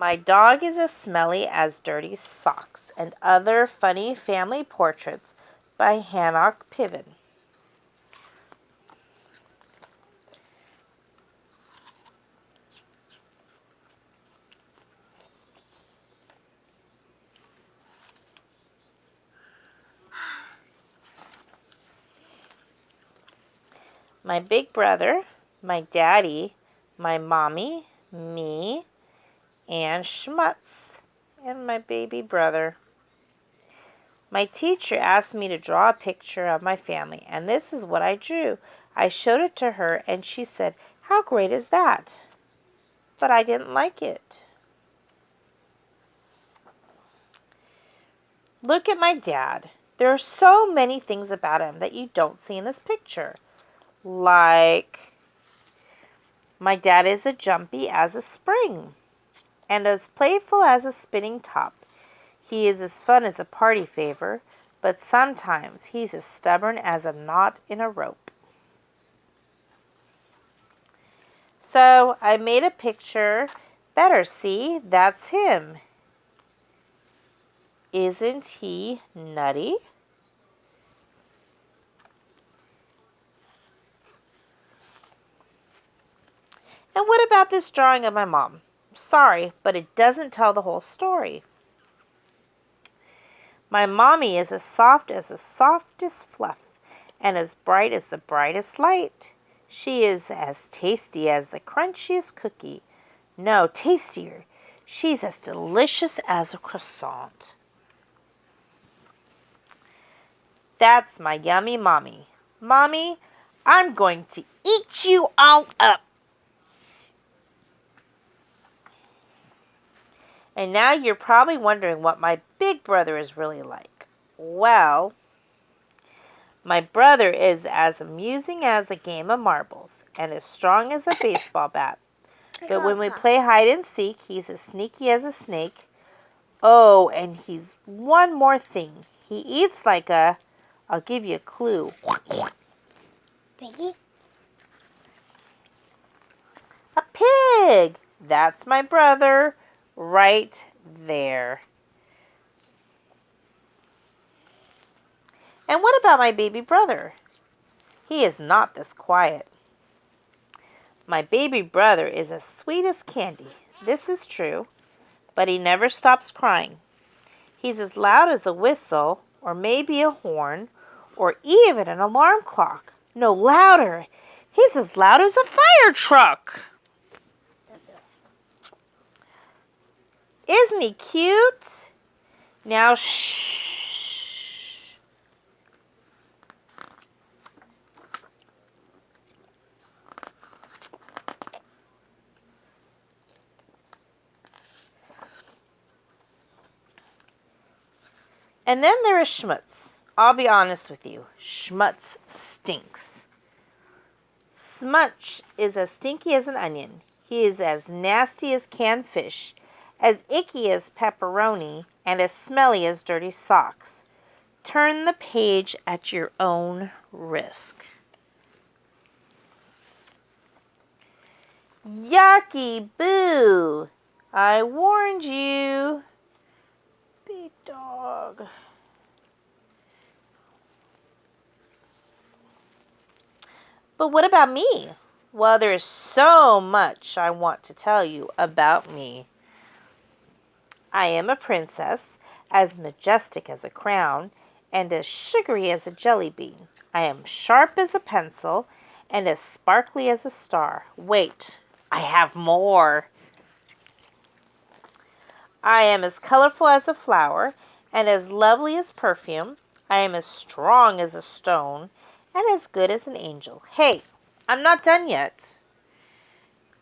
My dog is as smelly as dirty socks, and other funny family portraits by byHanoch Piven. My big brother, my daddy, my mommy, me, and Schmutz, and my baby brother. My teacher asked me to draw a picture of my family, and this is what I drew. I showed it to her, and she said, "How great is that?" But I didn't like it. Look at my dad. There are so many things about him that you don't see in this picture. Like, my dad is as jumpy as a spring and as playful as a spinning top. He is as fun as a party favor, but sometimes he's as stubborn as a knot in a rope. So I made a picture better. See, that's him. Isn't he nutty? And what about this drawing of my mom? Sorry, but it doesn't tell the whole story. My mommy is as soft as the softest fluff and as bright as the brightest light. She is as tasty as the crunchiest cookie. No, tastier. She's as delicious as a croissant. That's my yummy mommy. Mommy, I'm going to eat you all up. And now you're probably wondering what my big brother is really like. Well, my brother is as amusing as a game of marbles and as strong as a baseball bat. But when we play hide and seek, he's as sneaky as a snake. Oh, and he's one more thing. He eats like I'll give you a clue. Piggy? A pig. That's my brother right there. And what about my baby brother? He is not this quiet. My baby brother is as sweet as candy. This is true, but he never stops crying. He's as loud as a whistle, or maybe a horn, or even an alarm clock. No, louder. He's as loud as a fire truck. Isn't he cute? Now, shh. And then there is Schmutz. I'll be honest with you. Schmutz stinks. Smutch is as stinky as an onion. He is as nasty as canned fish, as icky as pepperoni, and as smelly as dirty socks. Turn the page at your own risk. Yucky, boo! I warned you. Big dog. But what about me? Well, there is so much I want to tell you about me. I am a princess, as majestic as a crown, and as sugary as a jelly bean. I am sharp as a pencil, and as sparkly as a star. Wait, I have more. I am as colorful as a flower, and as lovely as perfume. I am as strong as a stone, and as good as an angel. Hey, I'm not done yet.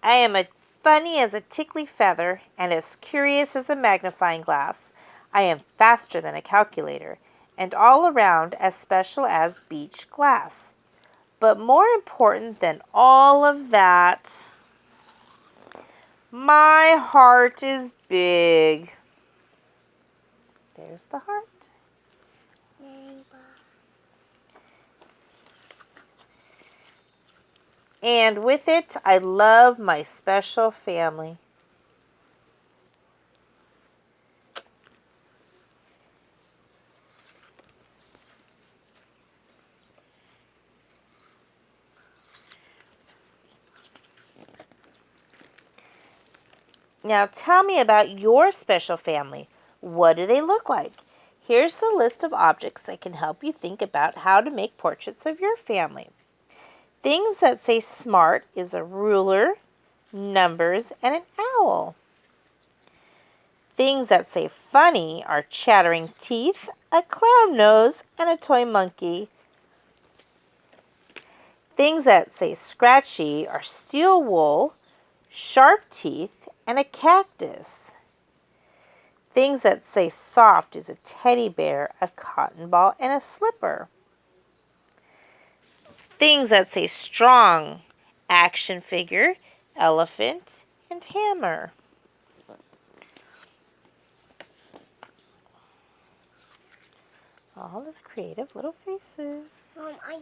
I am as funny as a tickly feather, and as curious as a magnifying glass. I am faster than a calculator, and all around as special as beach glass. But more important than all of that, my heart is big. There's the heart. And with it, I love my special family. Now tell me about your special family. What do they look like? Here's a list of objects that can help you think about how to make portraits of your family. Things that say smart is a ruler, numbers, and an owl. Things that say funny are chattering teeth, a clown nose, and a toy monkey. Things that say scratchy are steel wool, sharp teeth, and a cactus. Things that say soft is a teddy bear, a cotton ball, and a slipper. Things that say strong, action figure, elephant, and hammer. All those creative little faces. I